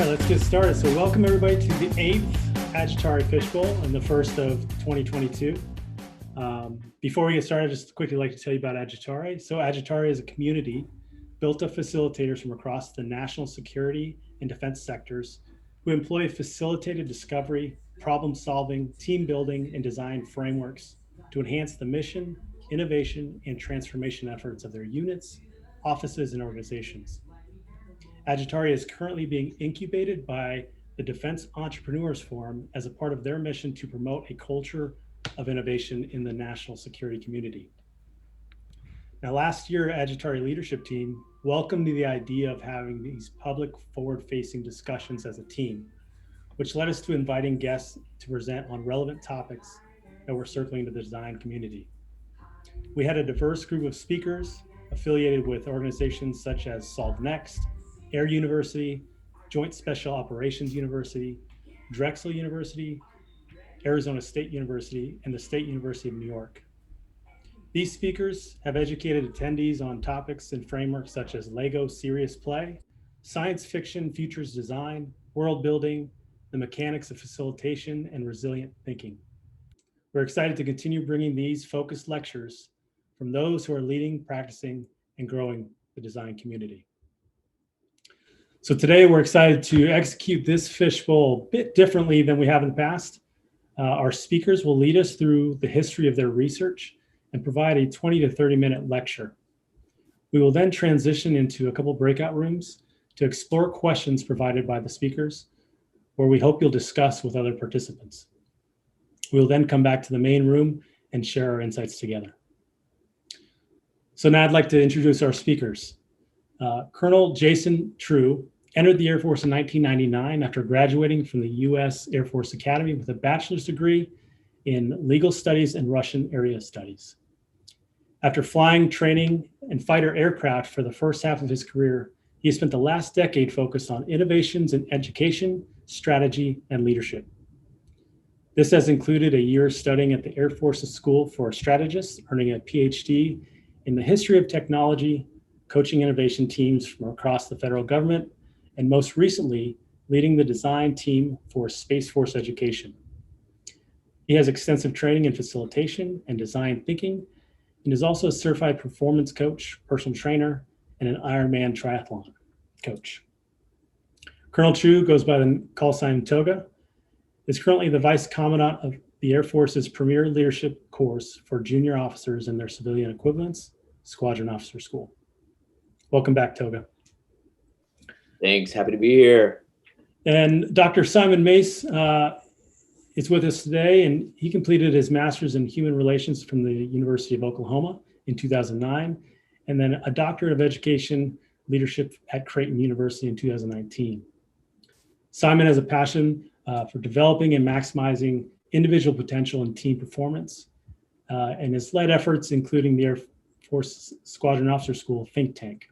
right, let's get started. So welcome everybody to the 8th Agitare Fishbowl and the first of 2022. Before we get started, I'd just quickly like to tell you about Agitare. So Agitare is a community built of facilitators from across the national security and defense sectors who employ facilitated discovery, problem solving, team building, and design frameworks to enhance the mission, innovation, and transformation efforts of their units, offices, and organizations. Agitaria is currently being incubated by the Defense Entrepreneurs Forum as a part of their mission to promote a culture of innovation in the national security community. Now, last year, Agitaria leadership team welcomed the idea of having these public forward-facing discussions as a team, which led us to inviting guests to present on relevant topics that were circling the design community. We had a diverse group of speakers affiliated with organizations such as Solve Next, Air University, Joint Special Operations University, Drexel University, Arizona State University, and the State University of New York. These speakers have educated attendees on topics and frameworks such as Lego serious play, science fiction futures design, world building, the mechanics of facilitation, and resilient thinking. We're excited to continue bringing these focused lectures from those who are leading, practicing, and growing the design community. So today we're excited to execute this fishbowl a bit differently than we have in the past. Our speakers will lead us through the history of their research and provide a 20 to 30 minute lecture. We will then transition into a couple breakout rooms to explore questions provided by the speakers, where we hope you'll discuss with other participants. We'll then come back to the main room and share our insights together. So now I'd like to introduce our speakers. Colonel Jason True entered the Air Force in 1999 after graduating from the U.S. Air Force Academy with a bachelor's degree in legal studies and Russian area studies. After flying, training, and fighter aircraft for the first half of his career, he has spent the last decade focused on innovations in education, strategy, and leadership. This has included a year studying at the Air Force's School for Strategists, earning a PhD in the history of technology, coaching innovation teams from across the federal government, and most recently, leading the design team for Space Force education. He has extensive training in facilitation and design thinking, and is also a certified performance coach, personal trainer, and an Ironman triathlon coach. Colonel True goes by the call sign TOGA, is currently the Vice Commandant of the Air Force's premier leadership course for junior officers and their civilian equivalents, Squadron Officer School. Welcome back, Toga. Thanks, happy to be here. And Dr. Simon Mace is with us today, and he completed his master's in human relations from the University of Oklahoma in 2009, and then a doctorate of education leadership at Creighton University in 2019. Simon has a passion for developing and maximizing individual potential and team performance, and has led efforts including the Air Force Squadron Officer School think tank.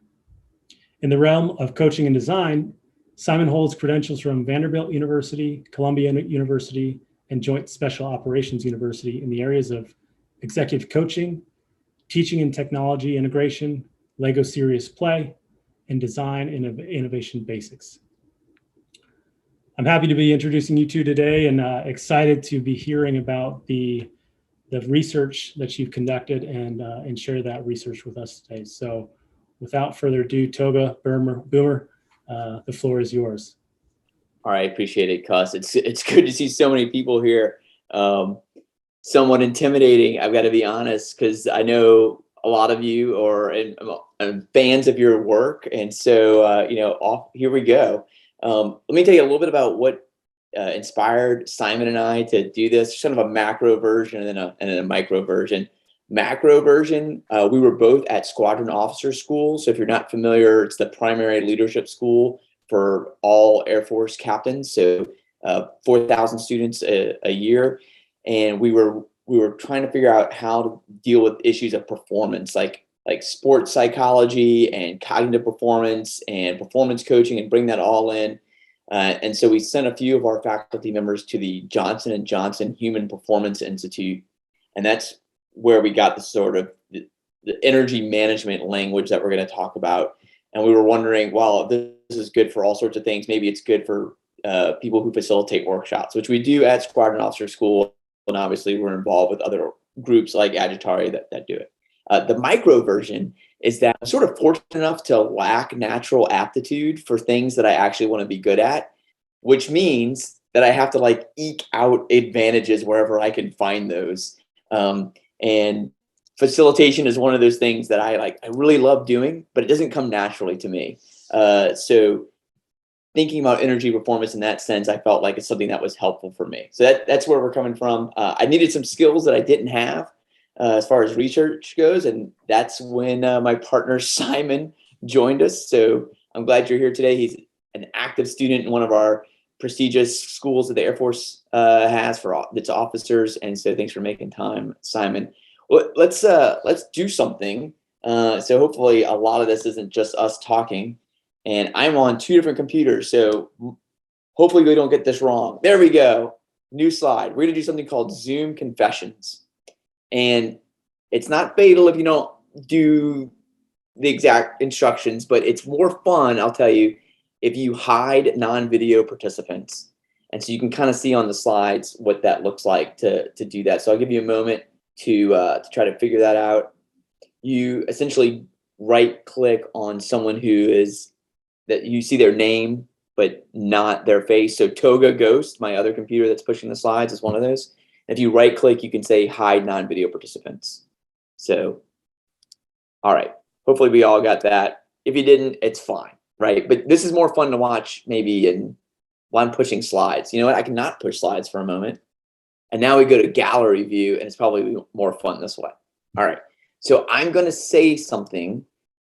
In the realm of coaching and design, Simon holds credentials from Vanderbilt University, Columbia University, and Joint Special Operations University in the areas of executive coaching, teaching and technology integration, Lego serious play, and design and innovation basics. I'm happy to be introducing you two today, and excited to be hearing about the research that you've conducted and share that research with us today. So without further ado, Toga, Boomer, the floor is yours. All right, appreciate it, Cuss. It's good to see so many people here. Somewhat intimidating, I've got to be honest, because I know a lot of you are fans of your work, and so here we go. Let me tell you a little bit about what inspired Simon and I to do this. Sort of a macro version and then a micro version. Macro version, we were both at Squadron Officer School. So if you're not familiar, it's the primary leadership school for all Air Force captains. So 4,000 students a year. And we were trying to figure out how to deal with issues of performance, like sports psychology and cognitive performance and performance coaching, and bring that all in. And so we sent a few of our faculty members to the Johnson & Johnson Human Performance Institute. And that's where we got the sort of the energy management language that we're going to talk about. And we were wondering, well, this is good for all sorts of things. Maybe it's good for people who facilitate workshops, which we do at Squadron Officer School. And obviously we're involved with other groups like Agitare that do it. The micro version is that I'm sort of fortunate enough to lack natural aptitude for things that I actually want to be good at, which means that I have to like eke out advantages wherever I can find those. And facilitation is one of those things that I really love doing, but it doesn't come naturally to me. So thinking about energy performance in that sense, I felt like it's something that was helpful for me. So that's where we're coming from. I needed some skills that I didn't have as far as research goes. And that's when my partner, Simon, joined us. So I'm glad you're here today. He's an active student in one of our prestigious schools that the Air Force has for its officers. And so thanks for making time, Simon. Well, let's do something. So hopefully a lot of this isn't just us talking. And I'm on 2 different computers, so hopefully we don't get this wrong. There we go. New slide. We're gonna do something called Zoom Confessions. And it's not fatal if you don't do the exact instructions, but it's more fun, I'll tell you, if you hide non-video participants. And so you can kind of see on the slides what that looks like to do that. So I'll give you a moment to try to figure that out. You essentially right-click on someone who is that you see their name, but not their face. So TOGA Ghost, my other computer that's pushing the slides, is one of those. If you right click, you can say hide non-video participants. So, all right, hopefully we all got that. If you didn't, it's fine, right? But this is more fun to watch maybe while I'm pushing slides. You know what, I cannot push slides for a moment. And now we go to gallery view, and it's probably more fun this way. All right, so I'm gonna say something,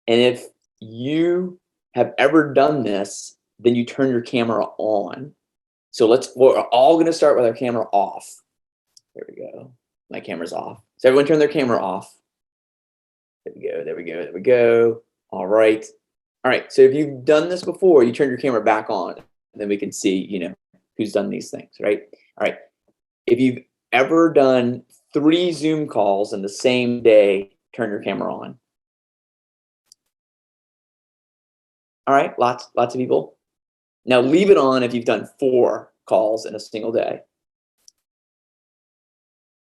and if you have ever done this, then you turn your camera on. So we're all gonna start with our camera off. There we go, my camera's off. So everyone turn their camera off. There we go, there we go, there we go. All right, so if you've done this before, you turn your camera back on, and then we can see, you know, who's done these things, right? All right, if you've ever done 3 Zoom calls in the same day, turn your camera on. All right, lots of people. Now leave it on if you've done 4 calls in a single day.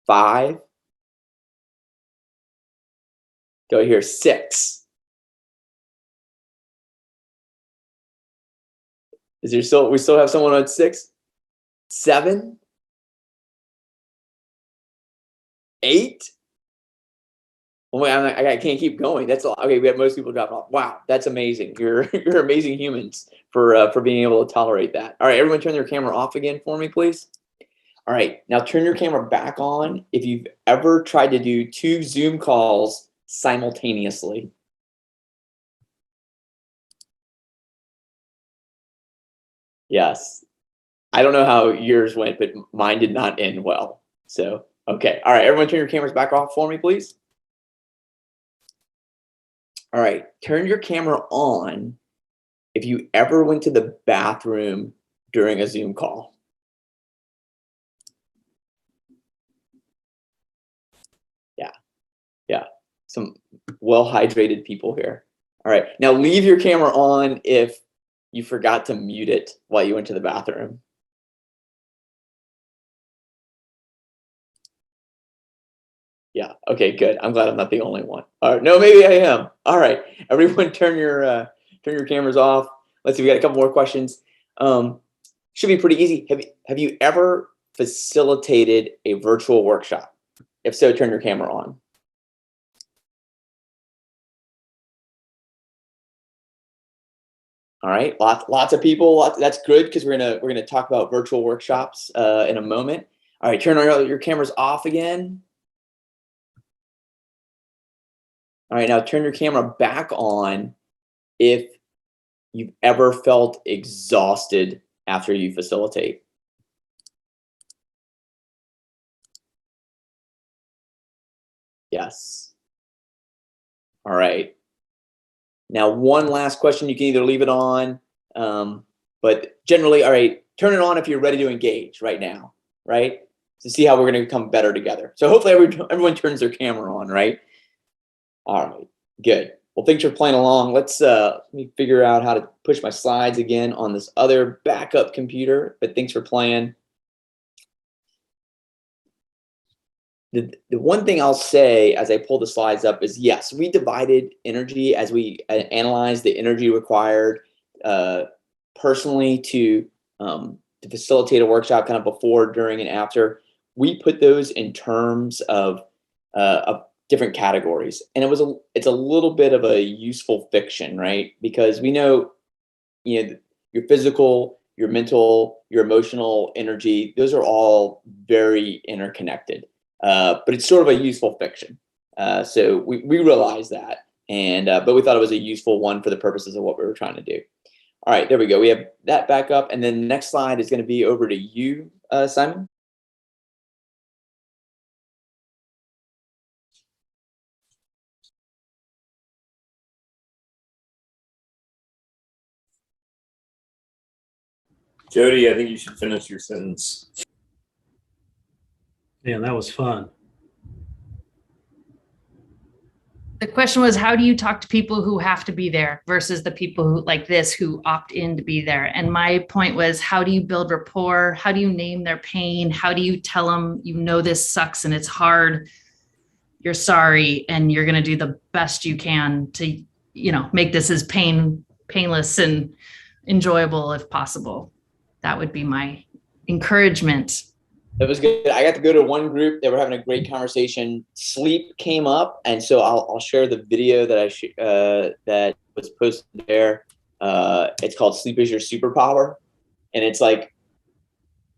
5. Go here, 6. Is there we still have someone on 6? 7. 8. Oh my, I can't keep going. That's all. Okay, we have most people dropping off. Wow, that's amazing. You're amazing humans for being able to tolerate that. All right, everyone turn their camera off again for me, please. All right, now turn your camera back on if you've ever tried to do 2 Zoom calls simultaneously. Yes. I don't know how yours went, but mine did not end well. So, okay. All right, everyone turn your cameras back off for me, please. All right, turn your camera on if you ever went to the bathroom during a Zoom call. Yeah, some well-hydrated people here. All right, now leave your camera on if you forgot to mute it while you went to the bathroom. Yeah, okay, good. I'm glad I'm not the only one. All right, no, maybe I am. All right, everyone turn your cameras off. Let's see, we got a couple more questions. Should be pretty easy. Have you ever facilitated a virtual workshop? If so, turn your camera on. All right, lots of people. That's good because we're gonna talk about virtual workshops in a moment. All right, turn your cameras off again. All right, now turn your camera back on if you've ever felt exhausted after you facilitate. Yes. All right. Now, one last question. You can either leave it on, but generally, all right, turn it on if you're ready to engage right now, right? To see how we're going to come better together. So hopefully everyone turns their camera on, right? All right, good. Well, thanks for playing along. Let me figure out how to push my slides again on this other backup computer, but thanks for playing. The one thing I'll say as I pull the slides up is, yes, we divided energy as we analyzed the energy required personally to facilitate a workshop, kind of before, during, and after. We put those in terms of different categories, and it's a little bit of a useful fiction, right? Because we know, your physical, your mental, your emotional energy, those are all very interconnected. But it's sort of a useful fiction. So we realize that, and but we thought it was a useful one for the purposes of what we were trying to do. All right, there we go. We have that back up, and then the next slide is going to be over to you, Simon. Jody, I think you should finish your sentence. Yeah, that was fun. The question was, how do you talk to people who have to be there versus the people who like this who opt in to be there? And my point was, how do you build rapport? How do you name their pain? How do you tell them, this sucks and it's hard, you're sorry, and you're going to do the best you can to, make this as painless and enjoyable if possible. That would be my encouragement. That was good. I got to go to one group. They were having a great conversation. Sleep came up, and so I'll share the video that that was posted there. It's called "Sleep is Your Superpower," and it's like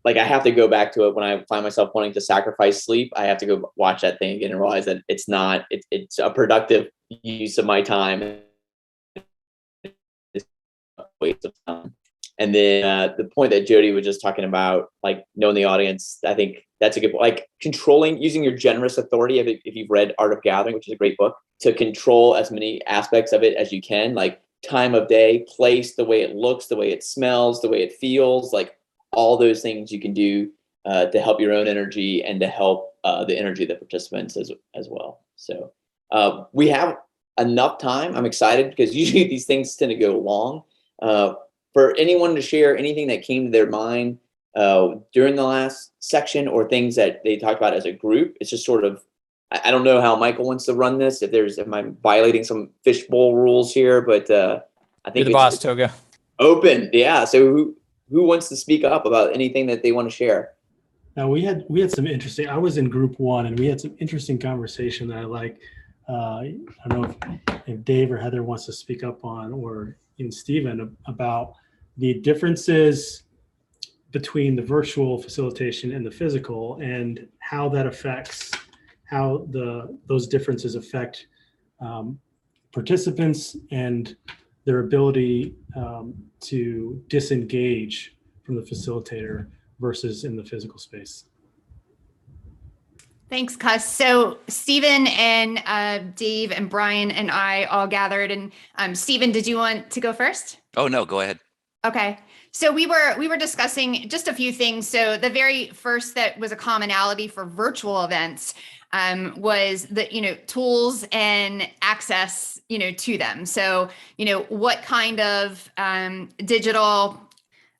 I have to go back to it when I find myself wanting to sacrifice sleep. I have to go watch that thing again and realize that it's not. It's a productive use of my time. It's a waste of time. And then the point that Jody was just talking about, like knowing the audience, I think that's a good point. Like controlling, using your generous authority, if you've read Art of Gathering, which is a great book, to control as many aspects of it as you can, like time of day, place, the way it looks, the way it smells, the way it feels, like all those things you can do to help your own energy and to help the energy of the participants as well. So we have enough time. I'm excited because usually these things tend to go long. For anyone to share anything that came to their mind during the last section, or things that they talked about as a group, it's just sort of, I don't know how Michael wants to run this. Am I violating some Fishbowl rules here? But I think you're the boss, Toga. Open, yeah. So who wants to speak up about anything that they want to share? Now we had some interesting. I was in group one, and we had some interesting conversation that I like. I don't know if Dave or Heather wants to speak up on, or even Stephen, about the differences between the virtual facilitation and the physical, and how that affects how those differences affect participants and their ability to disengage from the facilitator versus in the physical space. Thanks, Cuss. So Stephen and Dave and Brian and I all gathered, and Stephen, did you want to go first? Oh, no, go ahead. Okay. So we were discussing just a few things. So the very first that was a commonality for virtual events was the, tools and access, to them. So, what kind of digital,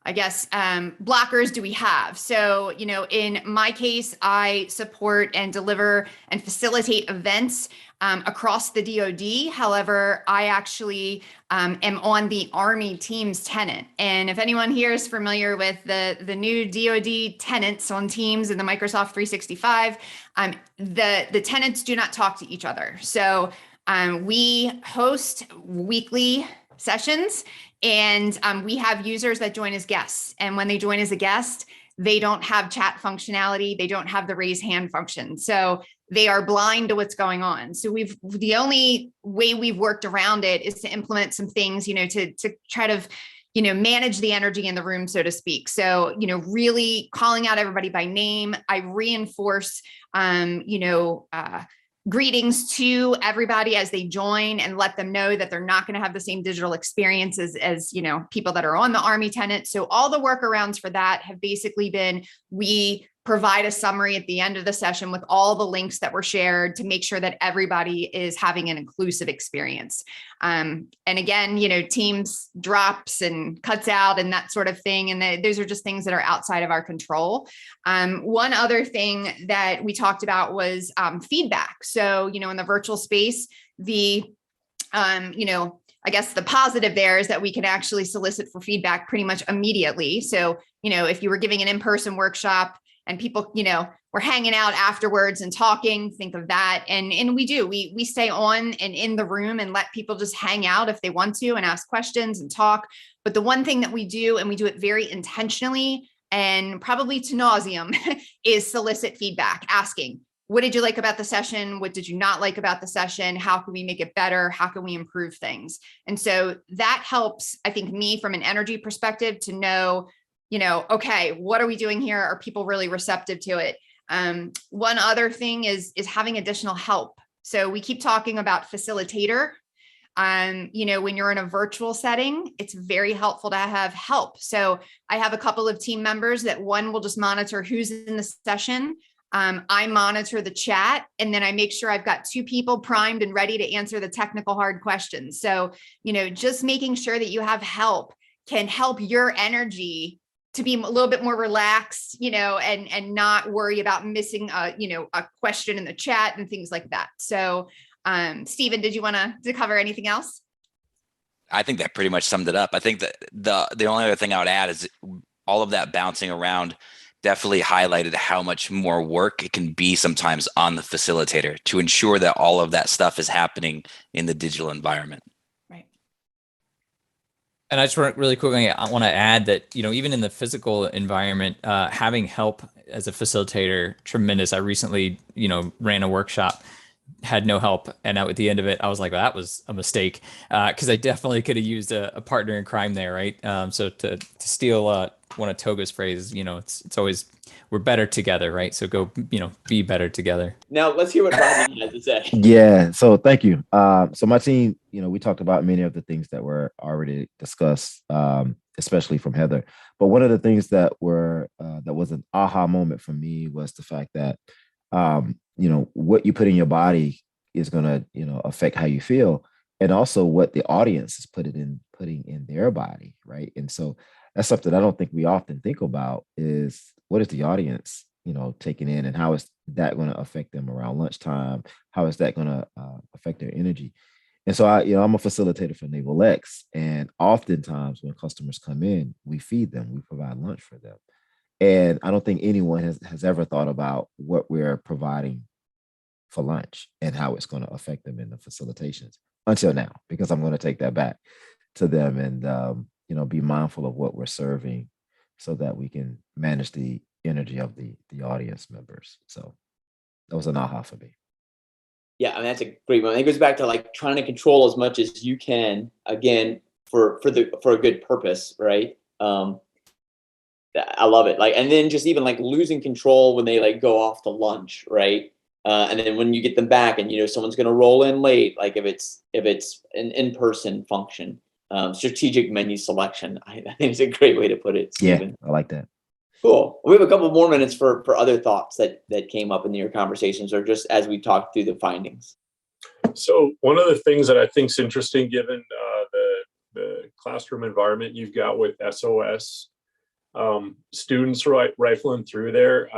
I guess, blockers do we have? So, in my case, I support and deliver and facilitate events across the DoD. However, I actually am on the Army Teams tenant. And if anyone here is familiar with the new DoD tenants on Teams in the Microsoft 365, the tenants do not talk to each other. So we host weekly sessions, and we have users that join as guests. And when they join as a guest, they don't have chat functionality. They don't have the raise hand function. So they are blind to what's going on. So the only way we've worked around it is to implement some things, to try to, manage the energy in the room, so to speak. So, really calling out everybody by name. I reinforce, greetings to everybody as they join, and let them know that they're not going to have the same digital experience as people that are on the Army tenant. So all the workarounds for that have basically been, we provide a summary at the end of the session with all the links that were shared to make sure that everybody is having an inclusive experience. And again, Teams drops and cuts out and that sort of thing. And those are just things that are outside of our control. One other thing that we talked about was feedback. So, in the virtual space, I guess the positive there is that we can actually solicit for feedback pretty much immediately. So, if you were giving an in-person workshop and people, were hanging out afterwards and talking, think of that. And we stay on and in the room and let people just hang out if they want to and ask questions and talk. But the one thing that we do, and we do it very intentionally and probably to nauseum, is solicit feedback, asking, what did you like about the session? What did you not like about the session? How can we make it better? How can we improve things? And so that helps, I think, me from an energy perspective to know, okay, what are we doing here? Are people really receptive to it? One other thing is having additional help. So we keep talking about facilitator. When you're in a virtual setting, it's very helpful to have help. So I have a couple of team members that one will just monitor who's in the session. I monitor the chat, and then I make sure I've got 2 people primed and ready to answer the technical hard questions. So, just making sure that you have help can help your energy to be a little bit more relaxed, and not worry about missing a question in the chat and things like that. So, Stephen, did you want to cover anything else? I think that pretty much summed it up. I think that the only other thing I would add is all of that bouncing around definitely highlighted how much more work it can be sometimes on the facilitator to ensure that all of that stuff is happening in the digital environment. Right. And I just really quickly, I want to add that, even in the physical environment, having help as a facilitator, tremendous. I recently, ran a workshop, had no help. And at the end of it, I was like, well, that was a mistake. Cause I definitely could have used a partner in crime there. Right. So to steal one of Toga's phrases, it's always, we're better together. Right. So go, be better together. Now let's hear what Rodney has to say. Yeah. So thank you. So my team, we talked about many of the things that were already discussed, especially from Heather. But one of the things that was an aha moment for me was the fact that, what you put in your body is going to, affect how you feel, and also what the audience is putting in their body. Right. And so that's something I don't think we often think about, is what is the audience, taking in, and how is that going to affect them around lunchtime? How is that going to affect their energy? And so I'm a facilitator for Naval X, and oftentimes when customers come in, we feed them, we provide lunch for them. And I don't think anyone has ever thought about what we're providing for lunch and how it's going to affect them in the facilitations until now, because I'm going to take that back to them and, be mindful of what we're serving so that we can manage the energy of the audience members. So that was an aha for me. Yeah, I mean, that's a great one. It goes back to like trying to control as much as you can, again, for a good purpose, right? I love it. Like, and then just even like losing control when they like go off to lunch, right? And then when you get them back and, someone's going to roll in late, like if it's an in-person function, strategic menu selection, I think it's a great way to put it, Stephen. Yeah, I like that. Cool. We have a couple more minutes for other thoughts that came up in your conversations, or just as we talked through the findings. So one of the things that I think is interesting, given the classroom environment you've got with SOS, students rifling through there,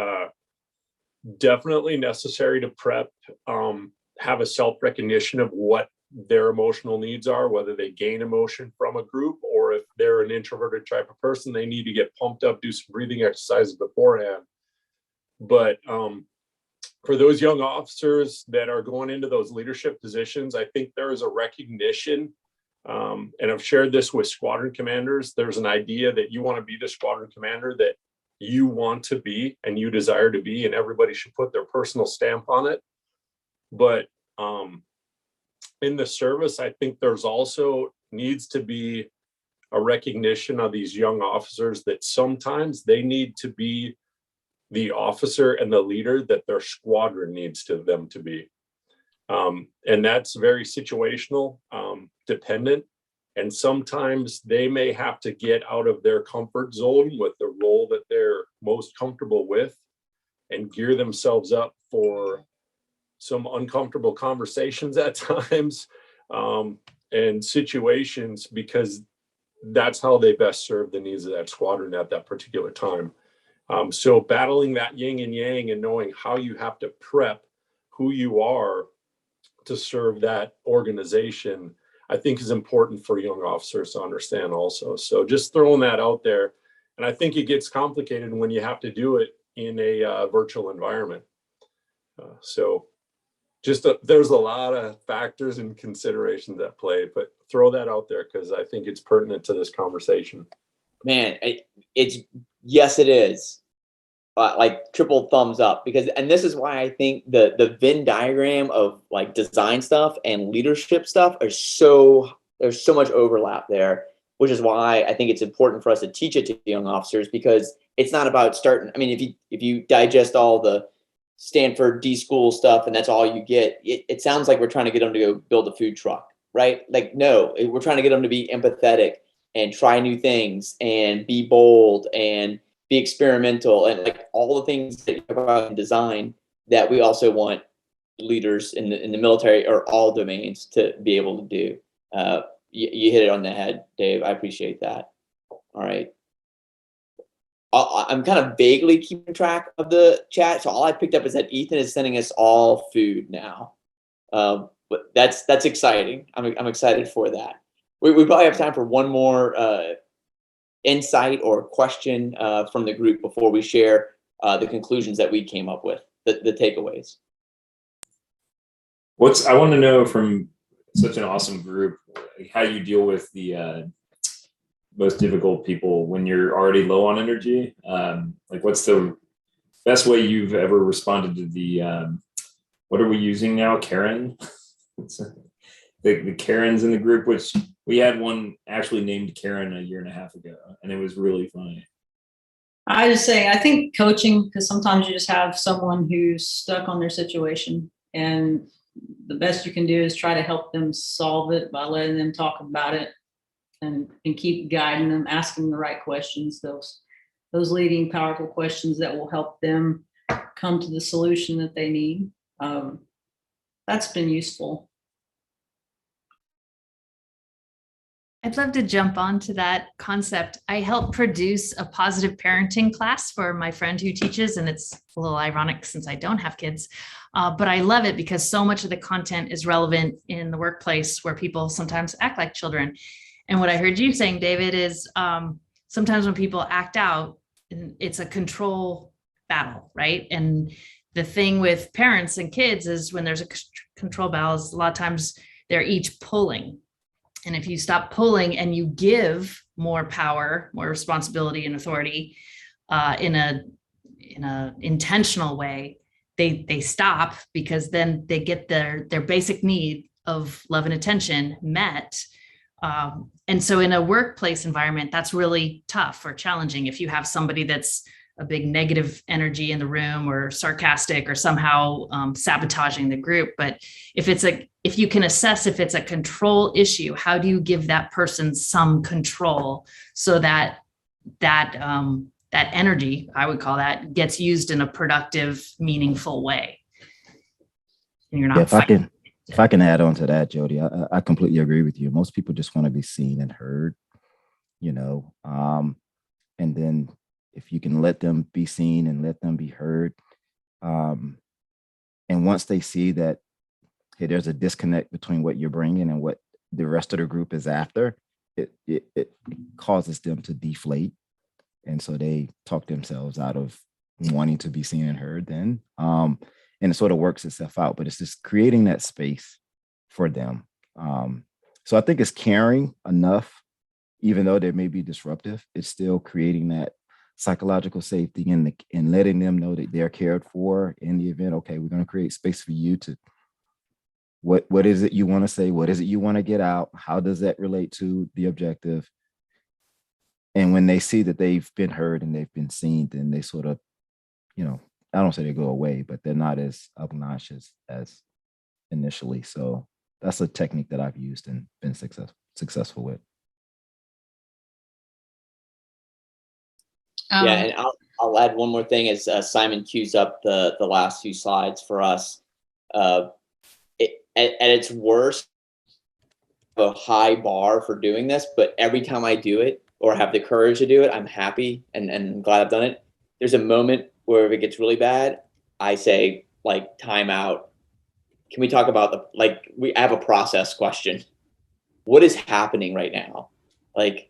definitely necessary to prep, have a self-recognition of what their emotional needs are, whether they gain emotion from a group, or if they're an introverted type of person, they need to get pumped up, do some breathing exercises beforehand. But for those young officers that are going into those leadership positions, I think there is a recognition, and I've shared this with squadron commanders, there's an idea that you want to be the squadron commander that you want to be and you desire to be, and everybody should put their personal stamp on it. But in the service, I think there's also needs to be a recognition of these young officers that sometimes they need to be the officer and the leader that their squadron needs them to be. And that's very situational, dependent. And sometimes they may have to get out of their comfort zone with the role that they're most comfortable with and gear themselves up for some uncomfortable conversations at times, and situations, because that's how they best serve the needs of that squadron at that particular time. So battling that yin and yang and knowing how you have to prep who you are to serve that organization, I think is important for young officers to understand also. So just throwing that out there. And I think it gets complicated when you have to do it in a virtual environment. There's a lot of factors and considerations at play, but throw that out there because I think it's pertinent to this conversation. Man, yes, it is. Like triple thumbs up, because, and this is why I think the Venn diagram of like design stuff and leadership stuff there's so much overlap there, which is why I think it's important for us to teach it to young officers, because it's not about starting. I mean, if you digest all the Stanford D school stuff and that's all you get, it sounds like we're trying to get them to go build a food truck, right? Like, no, we're trying to get them to be empathetic and try new things and be bold and be experimental, and like all the things that you talk about in design that we also want leaders in the military or all domains to be able to do. You hit it on the head, Dave. I appreciate that. All right. I'm kind of vaguely keeping track of the chat. So all I picked up is that Ethan is sending us all food now. But that's exciting. I'm excited for that. We probably have time for one more insight or question from the group before we share the conclusions that we came up with, the takeaways. I want to know from such an awesome group, how you deal with the most difficult people when you're already low on energy. Like, what's the best way you've ever responded to the, what are we using now? Karen? the Karens in the group, which we had one actually named Karen a year and a half ago, and it was really funny. I just say, I think coaching, because sometimes you just have someone who's stuck on their situation, and the best you can do is try to help them solve it by letting them talk about it and keep guiding them, asking the right questions, those leading powerful questions that will help them come to the solution that they need. That's been useful. I'd love to jump onto that concept. I helped produce a positive parenting class for my friend who teaches, and it's a little ironic since I don't have kids, but I love it because so much of the content is relevant in the workplace where people sometimes act like children. And what I heard you saying, David, is sometimes when people act out, it's a control battle, right? And the thing with parents and kids is when there's a control battle, is a lot of times they're each pulling. And if you stop pulling and you give more power, more responsibility and authority in a intentional way, they stop, because then they get their basic need of love and attention met. And so in a workplace environment, that's really tough or challenging if you have somebody that's a big negative energy in the room or sarcastic or somehow sabotaging the group. But if you can assess if it's a control issue, how do you give that person some control so that energy, I would call that, gets used in a productive, meaningful way? And you're not if I can add on to that, Jody, I completely agree with you. Most people just want to be seen and heard, and then if you can let them be seen and let them be heard. And once they see that, hey, there's a disconnect between what you're bringing and what the rest of the group is after, it causes them to deflate. And so they talk themselves out of wanting to be seen and heard then. And it sort of works itself out, but it's just creating that space for them. So I think it's caring enough, even though they may be disruptive, it's still creating that psychological safety and letting them know that they're cared for in the event. Okay, we're going to create space for you to, what is it you want to say? What is it you want to get out? How does that relate to the objective? And when they see that they've been heard and they've been seen, then they sort of, I don't say they go away, but they're not as obnoxious as initially. So that's a technique that I've used and been successful with. Yeah, and I'll add one more thing as Simon cues up the last few slides for us. At its worst, a high bar for doing this, but every time I do it or have the courage to do it, I'm happy and I'm glad I've done it. There's a moment where if it gets really bad, I say like time out. Can we talk about we have a process question. What is happening right now? Like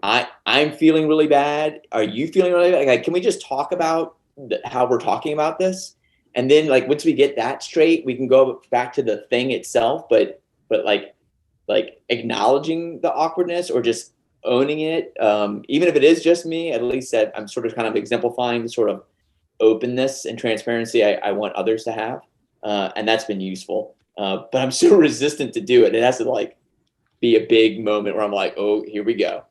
I'm feeling really bad. Are you feeling really bad? Like, can we just talk about how we're talking about this? And then like, once we get that straight, we can go back to the thing itself, but like acknowledging the awkwardness or just owning it. Even if it is just me, at least that I'm sort of kind of exemplifying the sort of openness and transparency I want others to have. And that's been useful. But I'm so resistant to do it. It has to like be a big moment where I'm like, oh, here we go.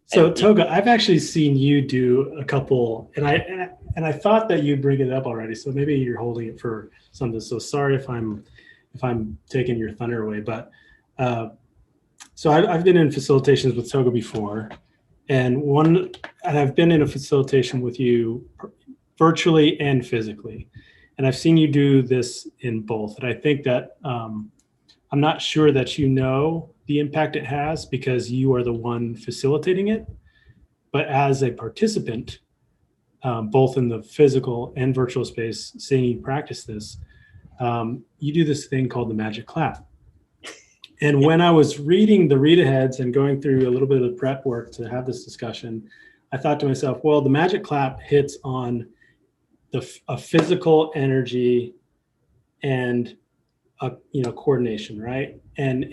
So Toga, I've actually seen you do a couple, and I thought that you'd bring it up already. So maybe you're holding it for something. So sorry if I'm taking your thunder away. But so I've been in facilitations with Toga before, and I've been in a facilitation with you virtually and physically, and I've seen you do this in both. And I think that I'm not sure that you know the impact it has because you are the one facilitating it. But as a participant, both in the physical and virtual space, seeing you practice this, you do this thing called the magic clap. And when I was reading the read aheads and going through a little bit of the prep work to have this discussion, I thought to myself, well, the magic clap hits on a physical energy and coordination, right? And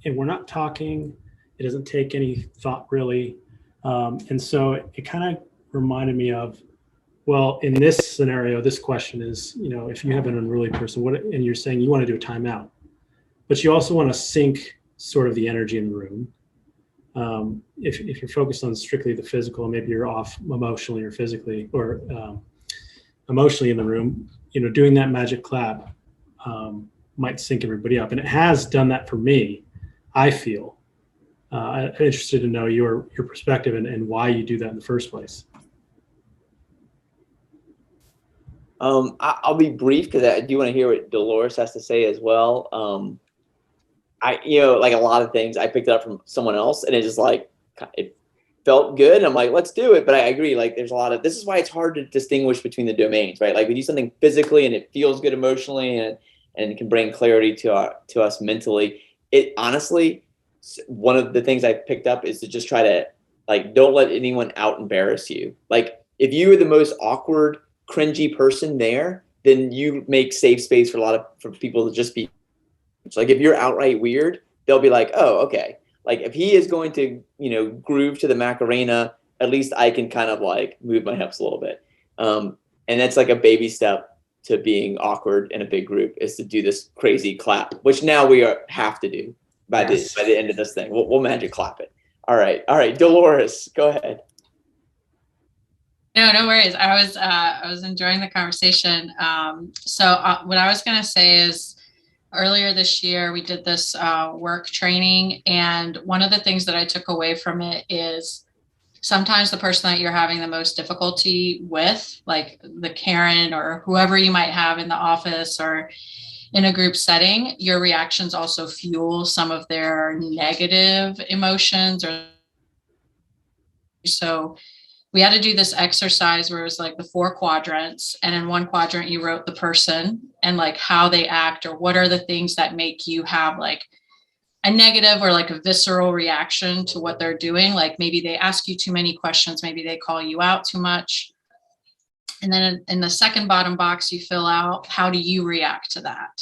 we're not talking. It doesn't take any thought really, and so it kind of reminded me of, well, in this scenario, this question is, if you have an unruly person, and you're saying you want to do a timeout, but you also want to sync sort of the energy in the room. If you're focused on strictly the physical, maybe you're off emotionally or physically or emotionally in the room, doing that magic clap might sync everybody up. And it has done that for me, I feel. I'm interested to know your perspective and why you do that in the first place. I'll be brief because I do want to hear what Dolores has to say as well. Like a lot of things, I picked it up from someone else, and it just like it felt good. And I'm like, let's do it. But I agree, like there's a lot of, this is why it's hard to distinguish between the domains, right? Like we do something physically and it feels good emotionally and can bring clarity to us mentally. It honestly, one of the things I picked up is to just try to like, don't let anyone out embarrass you. Like if you are the most awkward, cringy person there, then you make safe space for people to just be. So like if you're outright weird, they'll be like, oh, okay. Like if he is going to, groove to the Macarena, at least I can kind of like move my hips a little bit. And that's like a baby step to being awkward in a big group, is to do this crazy clap, which now we have to do by the end of this thing. We'll magic clap it. All right. Dolores, go ahead. No worries. I was enjoying the conversation. So what I was going to say is, earlier this year, we did this work training. And one of the things that I took away from it is sometimes the person that you're having the most difficulty with, like the Karen or whoever you might have in the office or in a group setting, your reactions also fuel some of their negative emotions. So we had to do this exercise where it was like the 4 quadrants, and in one quadrant you wrote the person and like how they act or what are the things that make you have like a negative or like a visceral reaction to what they're doing. Like maybe they ask you too many questions, maybe they call you out too much. And then in the second bottom box, you fill out, how do you react to that?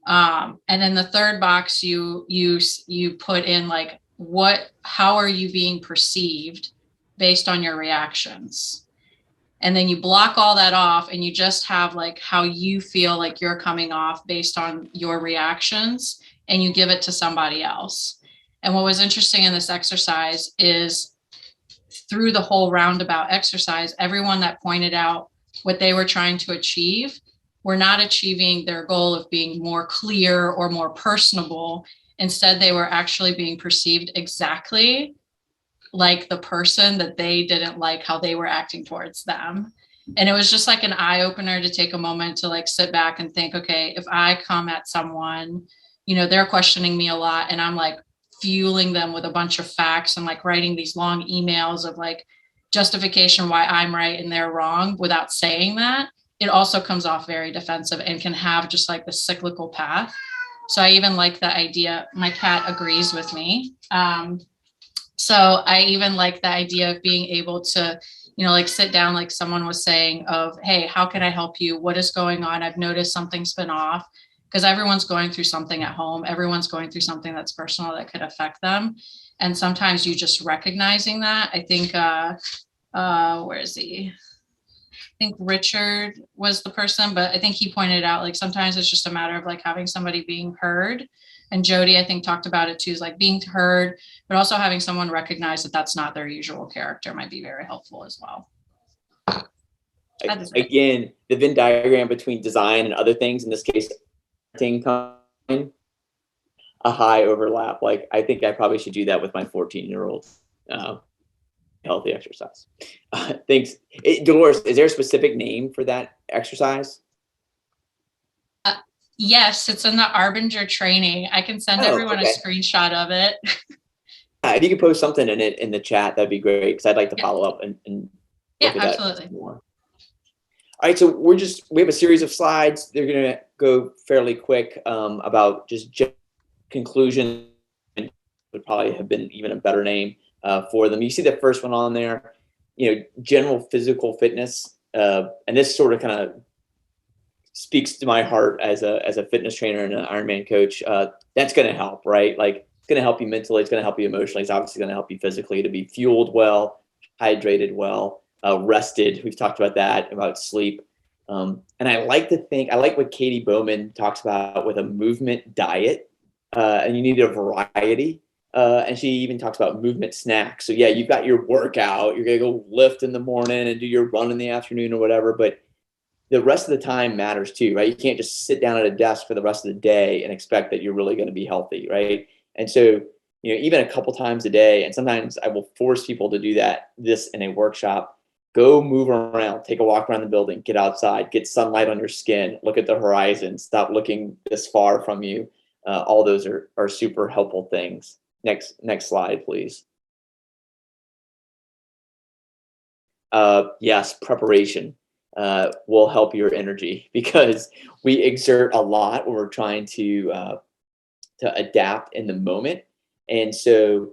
And in the third box, you put in like, how are you being perceived based on your reactions? And then you block all that off and you just have like how you feel like you're coming off based on your reactions, and you give it to somebody else. And what was interesting in this exercise is through the whole roundabout exercise, everyone that pointed out what they were trying to achieve were not achieving their goal of being more clear or more personable. Instead, they were actually being perceived exactly like the person that they didn't like how they were acting towards them. And it was just like an eye opener to take a moment to like sit back and think, okay, if I come at someone, you know, they're questioning me a lot and I'm like fueling them with a bunch of facts and like writing these long emails of like justification why I'm right and they're wrong without saying that, it also comes off very defensive and can have just like the cyclical path. So I even like the idea, my cat agrees with me. So I even like the idea of being able to, you know, like sit down, like someone was saying of, hey, how can I help you? What is going on? I've noticed something's been off, because everyone's going through something at home. Everyone's going through something that's personal that could affect them. And sometimes you just recognizing that, I think, where is he? I think Richard was the person, but I think he pointed out like sometimes it's just a matter of like having somebody being heard. And Jody, I think, talked about it too, is like being heard, but also having someone recognize that that's not their usual character might be very helpful as well. Again, the Venn diagram between design and other things, in this case, a high overlap. Like, I think I probably should do that with my 14-year-old. Healthy exercise. Thanks. Dolores, is there a specific name for that exercise? Yes, it's in the Arbinger training. I can send everyone a screenshot of it. If you could post something in it in the chat, that'd be great, because I'd like to follow up and look at absolutely. that more. All right, so we have a series of slides. They're going to go fairly quick about just conclusion. Would probably have been even a better name for them. You see the first one on there, you know, general physical fitness, and this sort of kind of speaks to my heart as a fitness trainer and an Ironman coach. That's going to help, right? Like, it's going to help you mentally. It's going to help you emotionally. It's obviously going to help you physically to be fueled well, hydrated well, rested. We've talked about that, about sleep. And I like what Katie Bowman talks about with a movement diet, and you need a variety. And she even talks about movement snacks. So yeah, you've got your workout, you're going to go lift in the morning and do your run in the afternoon or whatever, but the rest of the time matters too, right? You can't just sit down at a desk for the rest of the day and expect that you're really going to be healthy, right? And so, you know, even a couple times a day, and sometimes I will force people to do this in a workshop, go move around, take a walk around the building, get outside, get sunlight on your skin, look at the horizon, stop looking this far from you. All those are super helpful things. Next slide, please. Yes, preparation will help your energy, because we exert a lot when we're trying to adapt in the moment. And so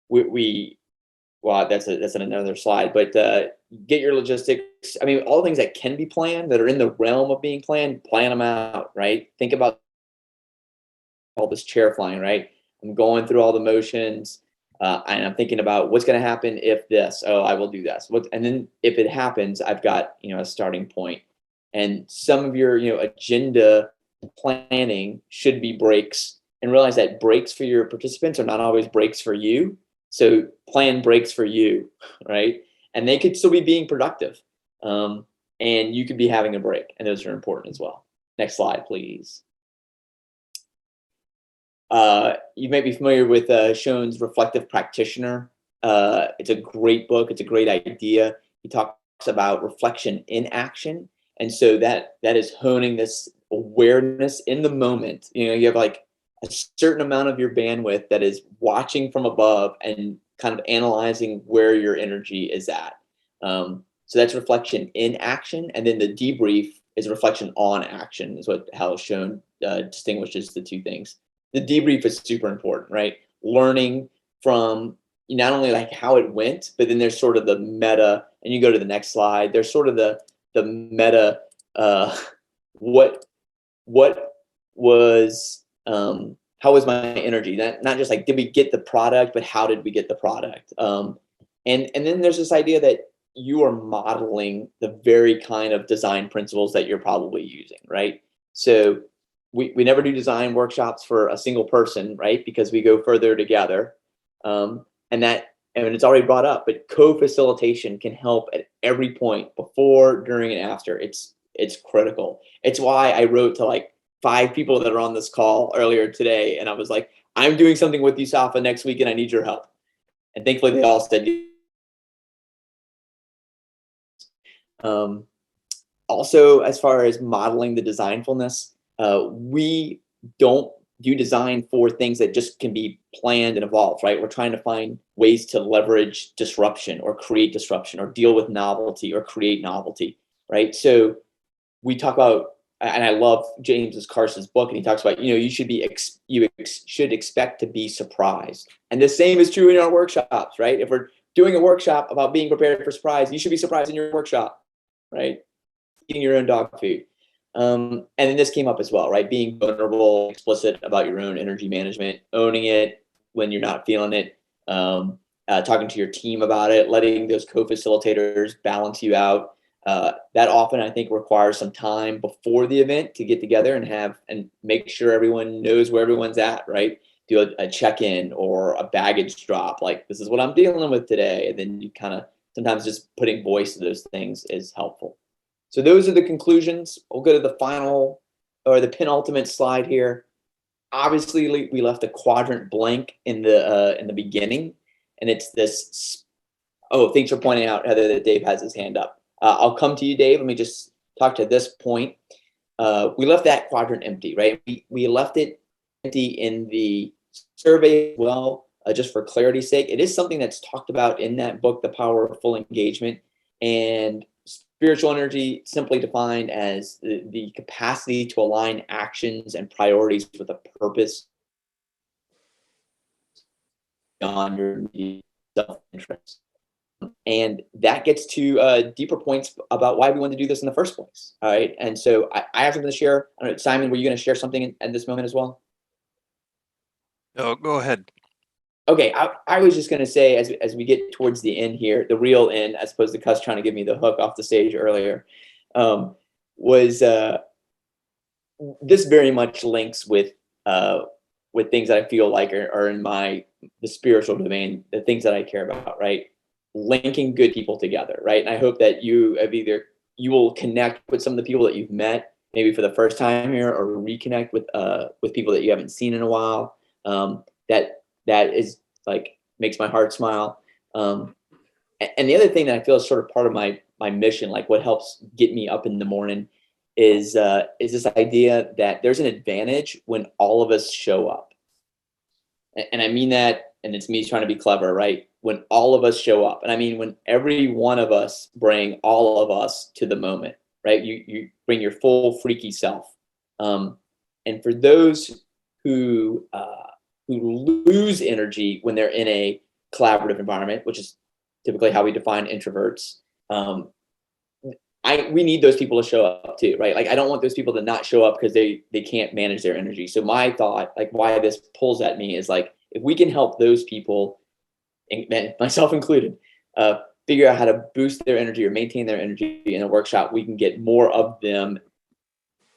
well, that's another slide, but get your logistics. I mean, all the things that can be planned, that are in the realm of being planned, plan them out, right? Think about all this chair flying, right? I'm going through all the motions, and I'm thinking about what's going to happen if this. Oh, I will do this. And then if it happens, I've got, you know, a starting point. And some of your, you know, agenda planning should be breaks, and realize that breaks for your participants are not always breaks for you. So plan breaks for you, right? And they could still be being productive, and you could be having a break, and those are important as well. Next slide, please. You may be familiar with Schoen's Reflective Practitioner. It's a great book. It's a great idea. He talks about reflection in action. And so that is honing this awareness in the moment. You know, you have like a certain amount of your bandwidth that is watching from above and kind of analyzing where your energy is at. So that's reflection in action. And then the debrief is reflection on action, is how Schoen distinguishes the two things. The debrief is super important, right? Learning from not only like how it went, but then there's sort of the meta, and you go to the next slide. There's sort of the meta, what was, how was my energy? Not just like, did we get the product, but how did we get the product? And then there's this idea that you are modeling the very kind of design principles that you're probably using, right? So we never do design workshops for a single person, right? Because we go further together. And it's already brought up, but co-facilitation can help at every point, before, during, and after. It's critical. It's why I wrote to like 5 people that are on this call earlier today. And I was like, I'm doing something with you, Safa, next week, and I need your help. And thankfully they all said also, as far as modeling the designfulness, we don't do design for things that just can be planned and evolved, right? We're trying to find ways to leverage disruption or create disruption or deal with novelty or create novelty, right? So we talk about, and I love James Carson's book, and he talks about, you should expect to be surprised. And the same is true in our workshops, right? If we're doing a workshop about being prepared for surprise, you should be surprised in your workshop, right? Eating your own dog food. And then this came up as well, right? Being vulnerable, explicit about your own energy management, owning it when you're not feeling it, talking to your team about it, letting those co-facilitators balance you out. That often, I think, requires some time before the event to get together and make sure everyone knows where everyone's at, right? Do a check-in or a baggage drop, like, this is what I'm dealing with today. And then you kind of, sometimes just putting voice to those things is helpful. So those are the conclusions. We'll go to the final or the penultimate slide here. Obviously, we left a quadrant blank in the beginning, and it's this. Oh, thanks for pointing out, Heather, that Dave has his hand up. I'll come to you, Dave. Let me just talk to this point. We left that quadrant empty, right? We left it empty in the survey as well, just for clarity's sake. It is something that's talked about in that book, The Power of Full Engagement. And spiritual energy, simply defined as the capacity to align actions and priorities with a purpose beyond your self-interest. And that gets to deeper points about why we wanted to do this in the first place. All right. And so I have something to share. I don't know, Simon, were you going to share something at this moment as well? Oh, go ahead. Okay, I was just going to say, as we get towards the end here, the real end, as opposed to Cuss trying to give me the hook off the stage earlier, was this very much links with things that I feel like are in the spiritual domain, the things that I care about, right? Linking good people together, right? And I hope that you will connect with some of the people that you've met, maybe for the first time here, or reconnect with people that you haven't seen in a while. That is like, makes my heart smile. And the other thing that I feel is sort of part of my mission, like what helps get me up in the morning, is this idea that there's an advantage when all of us show up. And I mean that, and it's me trying to be clever, right? When all of us show up. And I mean, when every one of us bring all of us to the moment, right? You bring your full freaky self. And for those who lose energy when they're in a collaborative environment, which is typically how we define introverts, we need those people to show up too, right? Like, I don't want those people to not show up because they can't manage their energy. So my thought, like why this pulls at me, is like, if we can help those people, and myself included, figure out how to boost their energy or maintain their energy in a workshop, we can get more of them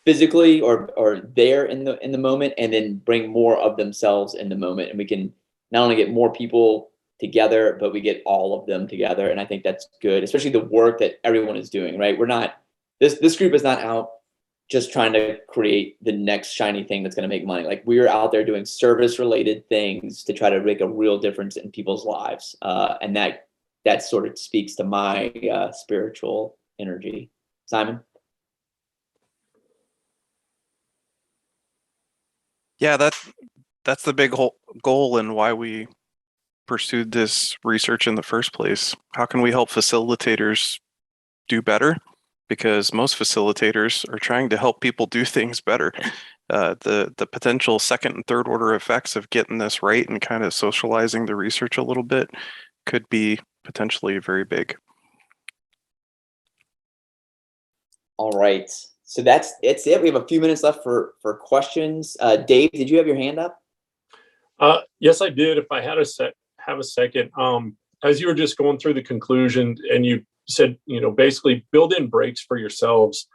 physically or there in the moment, and then bring more of themselves in the moment. And we can not only get more people together, but we get all of them together. And I think that's good, especially the work that everyone is doing, right? We're not, this group is not out just trying to create the next shiny thing that's going to make money. Like, we're out there doing service related things to try to make a real difference in people's lives. And that sort of speaks to my spiritual energy. Simon? Yeah, that's the big goal and why we pursued this research in the first place. How can we help facilitators do better? Because most facilitators are trying to help people do things better. The potential second and third order effects of getting this right and kind of socializing the research a little bit could be potentially very big. All right. So that's it. We have a few minutes left for questions. Dave, did you have your hand up? Yes, I did. If I had have a second, as you were just going through the conclusion, and you said, basically build in breaks for yourselves.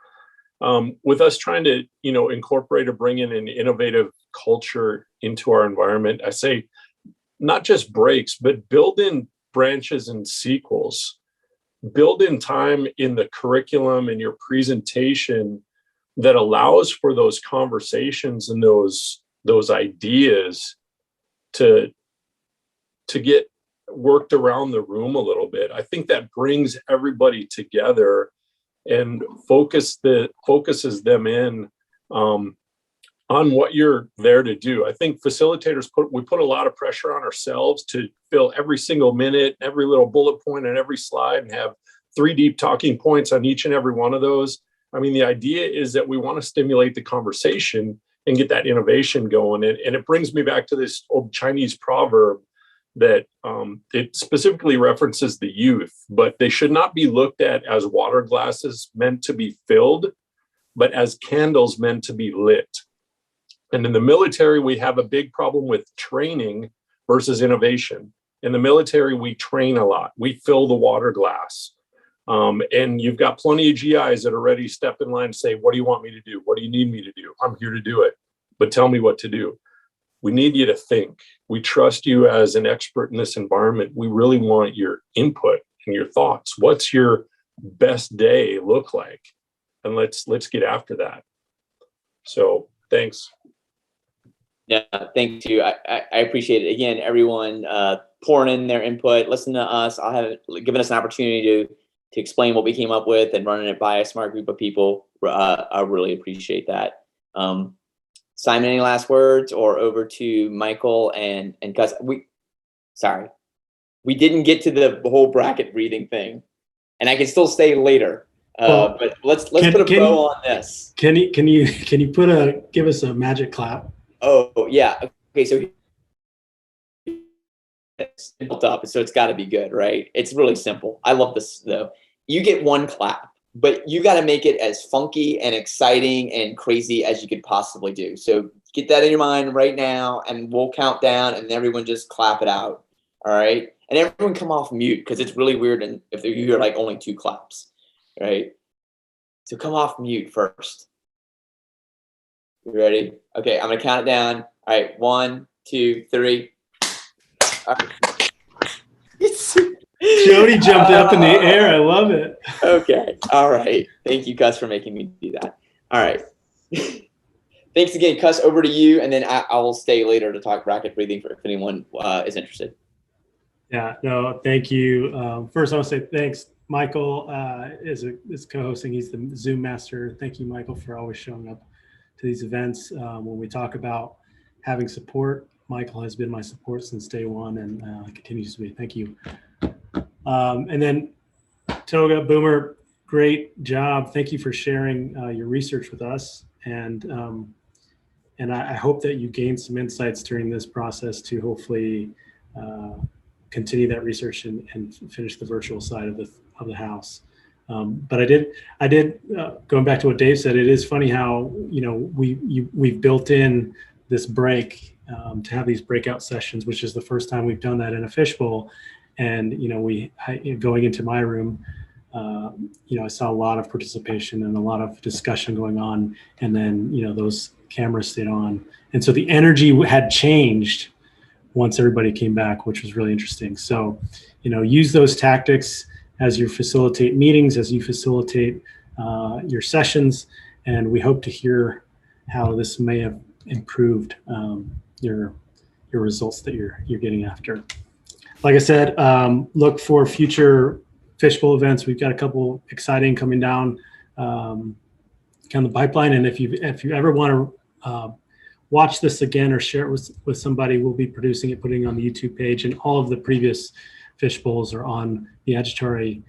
With us trying to, incorporate or bring in an innovative culture into our environment, I say not just breaks, but build in branches and sequels. Build in time in the curriculum and your presentation that allows for those conversations and those ideas to get worked around the room a little bit. I think that brings everybody together and focuses them in on what you're there to do. I think facilitators put a lot of pressure on ourselves to fill every single minute, every little bullet point on every slide, and have 3 deep talking points on each and every one of those. I mean, the idea is that we want to stimulate the conversation and get that innovation going. And it brings me back to this old Chinese proverb that it specifically references the youth, but they should not be looked at as water glasses meant to be filled, but as candles meant to be lit. And in the military, we have a big problem with training versus innovation. In the military, we train a lot. We fill the water glass. And you've got plenty of GIs that are ready to step in line and say, what do you want me to do? What do you need me to do? I'm here to do it, but tell me what to do. We need you to think. We trust you as an expert in this environment. We really want your input and your thoughts. What's your best day look like? And let's get after that. So thanks. Yeah, thank you. I appreciate it. Again, everyone pouring in their input, listening to us. I'll have given us an opportunity to explain what we came up with and running it by a smart group of people. I really appreciate that. Simon, any last words, or over to Michael and Gus? We didn't get to the whole bracket breathing thing, and I can still stay later. But let's put a bow on this. Can you give us a magic clap? Oh yeah. Okay, so it's built up, so it's got to be good, right? It's really simple. I love this though. You get 1 clap, but you got to make it as funky and exciting and crazy as you could possibly do. So get that in your mind right now, and we'll count down, and everyone just clap it out. All right, and everyone come off mute because it's really weird, and if you hear like only 2 claps, right? So come off mute first. You ready? Okay, I'm gonna count it down. All right, 1, 2, 3. All right. Jody jumped up in the air. I love it. Okay. All right. Thank you, Gus, for making me do that. All right. Thanks again, Gus. Over to you, and then I will stay later to talk bracket breathing if anyone is interested. Yeah. No. Thank you. First, I want to say thanks. Michael is co-hosting. He's the Zoom master. Thank you, Michael, for always showing up to these events. When we talk about having support, Michael has been my support since day one, and continues to be. Thank you. And then Toga, Boomer, great job. Thank you for sharing your research with us. And I hope that you gained some insights during this process to hopefully continue that research and finish the virtual side of the house. But I did going back to what Dave said, it is funny how, we've built in this break to have these breakout sessions, which is the first time we've done that in a Fishbowl. And, going into my room, I saw a lot of participation and a lot of discussion going on. And then, those cameras stayed on. And so the energy had changed once everybody came back, which was really interesting. So, use those tactics as you facilitate meetings, as you facilitate your sessions. And we hope to hear how this may have improved your results that you're getting after. Like I said, look for future Fishbowl events. We've got a couple exciting coming down kind of the pipeline. And if you ever want to watch this again or share it with somebody, we'll be producing it, putting it on the YouTube page, and all of the previous Fishbowls are on the Agitare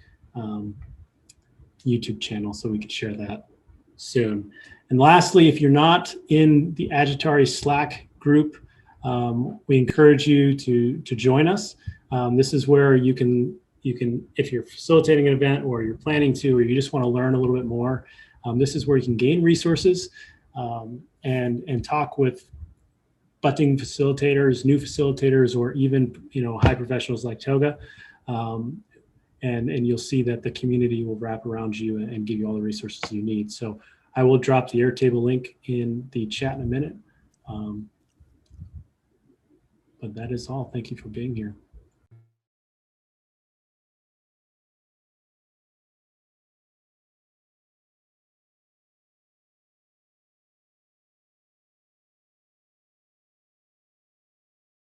YouTube channel, so we could share that soon. And lastly, if you're not in the Agitare Slack group, we encourage you to join us. This is where you can, if you're facilitating an event or you're planning to, or you just want to learn a little bit more, this is where you can gain resources and talk with budding facilitators, new facilitators, or even high professionals like Toga. And you'll see that the community will wrap around you and give you all the resources you need. So I will drop the Airtable link in the chat in a minute. But that is all. Thank you for being here.